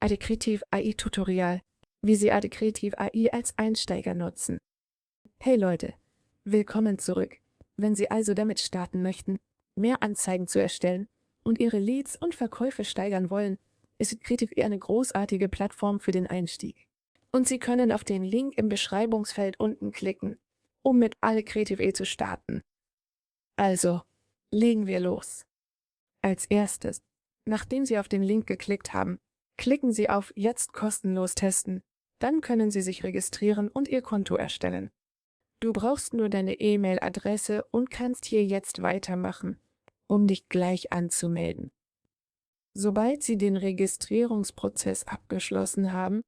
Additiv AI Tutorial, wie Sie Additiv AI als Einsteiger nutzen. Hey Leute, willkommen zurück. Wenn Sie also damit starten möchten, mehr Anzeigen zu erstellen und Ihre Leads und Verkäufe steigern wollen, ist Additiv AI eine großartige Plattform für den Einstieg. Und Sie können auf den Link im Beschreibungsfeld unten klicken, um mit Additiv AI zu starten. Also, legen wir los. Als erstes, nachdem Sie auf den Link geklickt haben, klicken Sie auf Jetzt kostenlos testen. Dann können Sie sich registrieren und Ihr Konto erstellen. Du brauchst nur deine E-Mail-Adresse und kannst hier jetzt weitermachen, um dich gleich anzumelden. Sobald Sie den Registrierungsprozess abgeschlossen haben,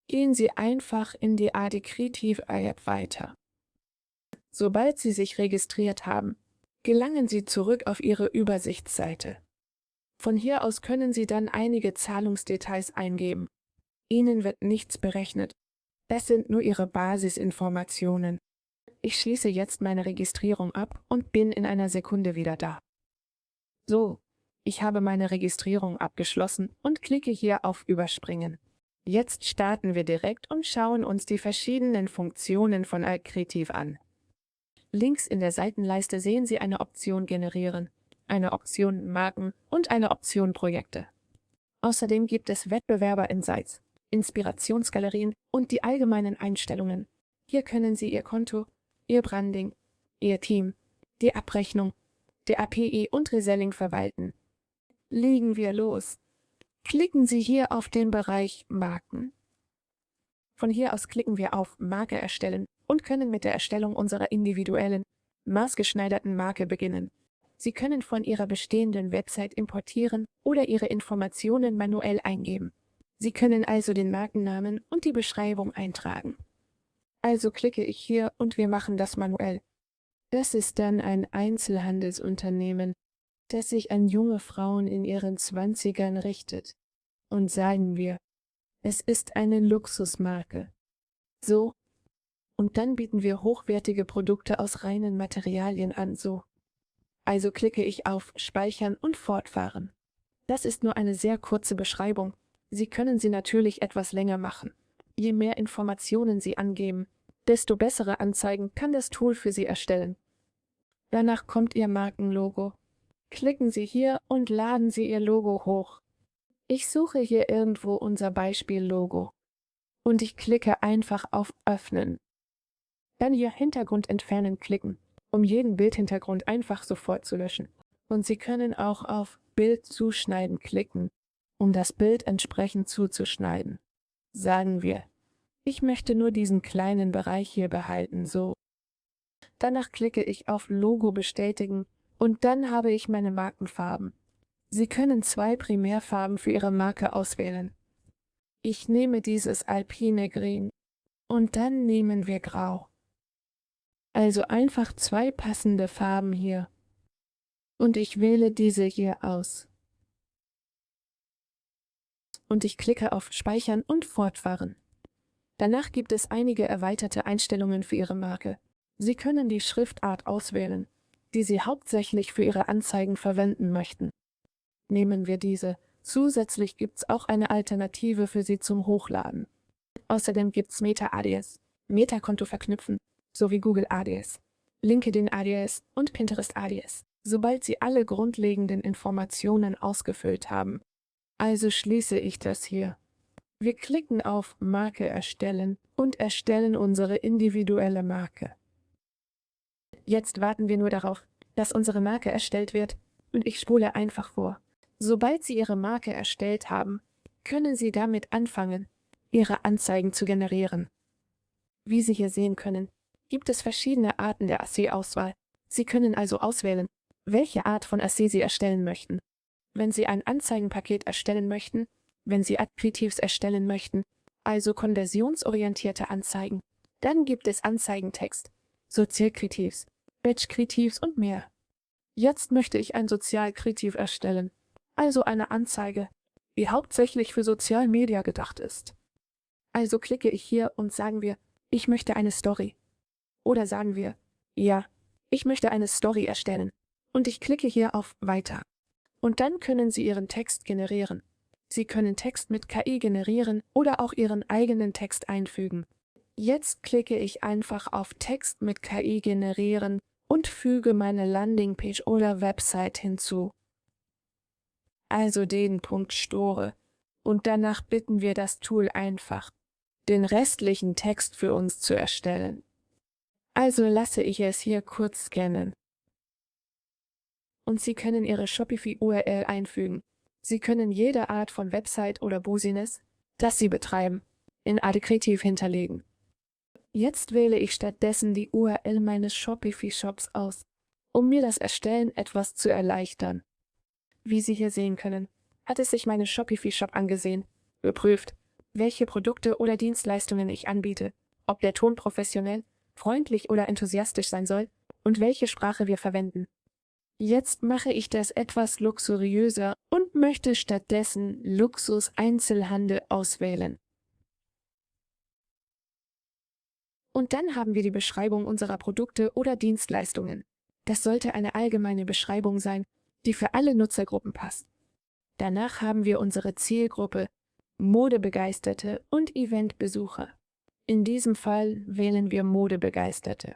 gehen Sie einfach in die Additiv AI-App weiter. Sobald Sie sich registriert haben, gelangen Sie zurück auf Ihre Übersichtsseite. Von hier aus können Sie dann einige Zahlungsdetails eingeben. Ihnen wird nichts berechnet. Das sind nur Ihre Basisinformationen. Ich schließe jetzt meine Registrierung ab und bin in einer Sekunde wieder da. So, ich habe meine Registrierung abgeschlossen und klicke hier auf Überspringen. Jetzt starten wir direkt und schauen uns die verschiedenen Funktionen von Additiv an. Links in der Seitenleiste sehen Sie eine Option Generieren, eine Option Marken und eine Option Projekte. Außerdem gibt es Wettbewerber-Insights, Inspirationsgalerien und die allgemeinen Einstellungen. Hier können Sie Ihr Konto, Ihr Branding, Ihr Team, die Abrechnung, der API und Reselling verwalten. Legen wir los. Klicken Sie hier auf den Bereich Marken. Von hier aus klicken wir auf Marke erstellen und können mit der Erstellung unserer individuellen, maßgeschneiderten Marke beginnen. Sie können von Ihrer bestehenden Website importieren oder Ihre Informationen manuell eingeben. Sie können also den Markennamen und die Beschreibung eintragen. Also klicke ich hier und wir machen das manuell. Das ist dann ein Einzelhandelsunternehmen, das sich an junge Frauen in ihren 20ern richtet. Und sagen wir, es ist eine Luxusmarke. So, und dann bieten wir hochwertige Produkte aus reinen Materialien an, so. Also klicke ich auf Speichern und Fortfahren. Das ist nur eine sehr kurze Beschreibung. Sie können sie natürlich etwas länger machen. Je mehr Informationen Sie angeben, desto bessere Anzeigen kann das Tool für Sie erstellen. Danach kommt Ihr Markenlogo. Klicken Sie hier und laden Sie Ihr Logo hoch. Ich suche hier irgendwo unser Beispiellogo. Und ich klicke einfach auf Öffnen. Dann hier Hintergrund entfernen klicken, um jeden Bildhintergrund einfach sofort zu löschen. Und Sie können auch auf Bild zuschneiden klicken, um das Bild entsprechend zuzuschneiden. Sagen wir, ich möchte nur diesen kleinen Bereich hier behalten, so. Danach klicke ich auf Logo bestätigen und dann habe ich meine Markenfarben. Sie können 2 Primärfarben für Ihre Marke auswählen. Ich nehme dieses Alpine Grün und dann nehmen wir Grau. Also einfach 2 passende Farben hier. Und ich wähle diese hier aus. Und ich klicke auf Speichern und Fortfahren. Danach gibt es einige erweiterte Einstellungen für Ihre Marke. Sie können die Schriftart auswählen, die Sie hauptsächlich für Ihre Anzeigen verwenden möchten. Nehmen wir diese. Zusätzlich gibt's auch eine Alternative für Sie zum Hochladen. Außerdem gibt's Meta-ADS, Meta-Konto verknüpfen, sowie Google ADS, LinkedIn ADS und Pinterest ADS, sobald Sie alle grundlegenden Informationen ausgefüllt haben. Also schließe ich das hier. Wir klicken auf Marke erstellen und erstellen unsere individuelle Marke. Jetzt warten wir nur darauf, dass unsere Marke erstellt wird und ich spule einfach vor. Sobald Sie Ihre Marke erstellt haben, können Sie damit anfangen, Ihre Anzeigen zu generieren. Wie Sie hier sehen können, gibt es verschiedene Arten der AC-Auswahl. Sie können also auswählen, welche Art von AC Sie erstellen möchten. Wenn Sie ein Anzeigenpaket erstellen möchten, wenn Sie Additivs erstellen möchten, also konversionsorientierte Anzeigen, dann gibt es Anzeigentext, Sozialkreativs, Batch-Kreativs und mehr. Jetzt möchte ich ein Sozialkreativ erstellen, also eine Anzeige, die hauptsächlich für Social Media gedacht ist. Also klicke ich hier und sagen wir, ich möchte eine Story. Oder sagen wir, ja, ich möchte eine Story erstellen. Und ich klicke hier auf Weiter. Und dann können Sie Ihren Text generieren. Sie können Text mit KI generieren oder auch Ihren eigenen Text einfügen. Jetzt klicke ich einfach auf Text mit KI generieren und füge meine Landingpage oder Website hinzu. Also den Punkt Store. Und danach bitten wir das Tool einfach, den restlichen Text für uns zu erstellen. Also lasse ich es hier kurz scannen. Und Sie können Ihre Shopify-URL einfügen. Sie können jede Art von Website oder Business, das Sie betreiben, in Adekretiv hinterlegen. Jetzt wähle ich stattdessen die URL meines Shopify-Shops aus, um mir das Erstellen etwas zu erleichtern. Wie Sie hier sehen können, hat es sich meinen Shopify-Shop angesehen, geprüft, welche Produkte oder Dienstleistungen ich anbiete, ob der Ton professionell, freundlich oder enthusiastisch sein soll und welche Sprache wir verwenden. Jetzt mache ich das etwas luxuriöser und möchte stattdessen Luxus-Einzelhandel auswählen. Und dann haben wir die Beschreibung unserer Produkte oder Dienstleistungen. Das sollte eine allgemeine Beschreibung sein, die für alle Nutzergruppen passt. Danach haben wir unsere Zielgruppe, Modebegeisterte und Eventbesucher. In diesem Fall wählen wir Modebegeisterte.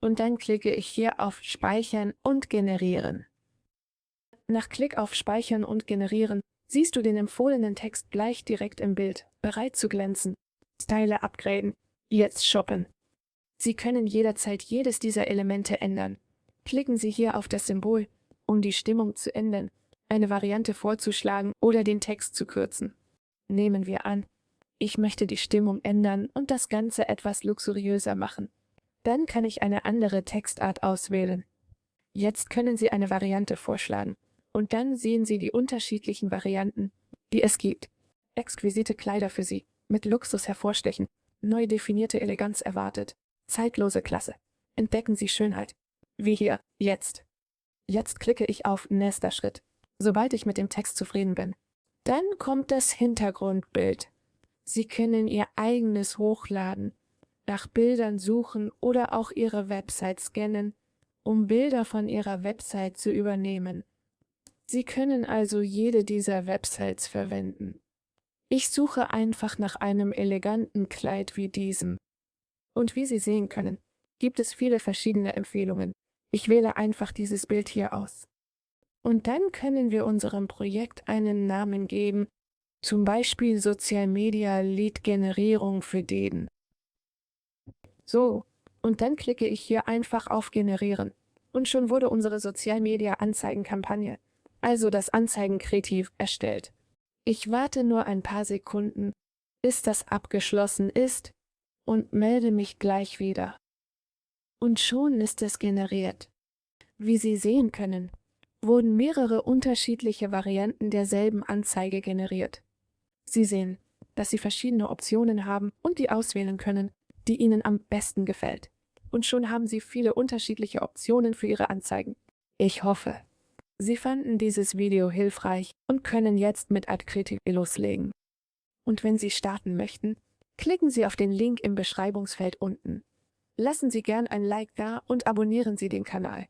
Und dann klicke ich hier auf Speichern und Generieren. Nach Klick auf Speichern und Generieren siehst du den empfohlenen Text gleich direkt im Bild, bereit zu glänzen. Style upgraden. Jetzt shoppen. Sie können jederzeit jedes dieser Elemente ändern. Klicken Sie hier auf das Symbol, um die Stimmung zu ändern, eine Variante vorzuschlagen oder den Text zu kürzen. Nehmen wir an, ich möchte die Stimmung ändern und das Ganze etwas luxuriöser machen. Dann kann ich eine andere Textart auswählen. Jetzt können Sie eine Variante vorschlagen und dann sehen Sie die unterschiedlichen Varianten, die es gibt. Exquisite Kleider für Sie, mit Luxus hervorstechen, neu definierte Eleganz erwartet, zeitlose Klasse. Entdecken Sie Schönheit. Wie hier, jetzt. Jetzt klicke ich auf Nächster Schritt, sobald ich mit dem Text zufrieden bin. Dann kommt das Hintergrundbild. Sie können Ihr eigenes hochladen, nach Bildern suchen oder auch Ihre Website scannen, um Bilder von Ihrer Website zu übernehmen. Sie können also jede dieser Websites verwenden. Ich suche einfach nach einem eleganten Kleid wie diesem. Und wie Sie sehen können, gibt es viele verschiedene Empfehlungen. Ich wähle einfach dieses Bild hier aus. Und dann können wir unserem Projekt einen Namen geben, zum Beispiel Social Media Lead Generierung für den. So, und dann klicke ich hier einfach auf Generieren. Und schon wurde unsere Social Media Anzeigenkampagne, also das Anzeigenkreativ, erstellt. Ich warte nur ein paar Sekunden, bis das abgeschlossen ist und melde mich gleich wieder. Und schon ist es generiert. Wie Sie sehen können, wurden mehrere unterschiedliche Varianten derselben Anzeige generiert. Sie sehen, dass Sie verschiedene Optionen haben und die auswählen können, die Ihnen am besten gefällt. Und schon haben Sie viele unterschiedliche Optionen für Ihre Anzeigen. Ich hoffe, Sie fanden dieses Video hilfreich und können jetzt mit Adkretiv loslegen. Und wenn Sie starten möchten, klicken Sie auf den Link im Beschreibungsfeld unten. Lassen Sie gern ein Like da und abonnieren Sie den Kanal.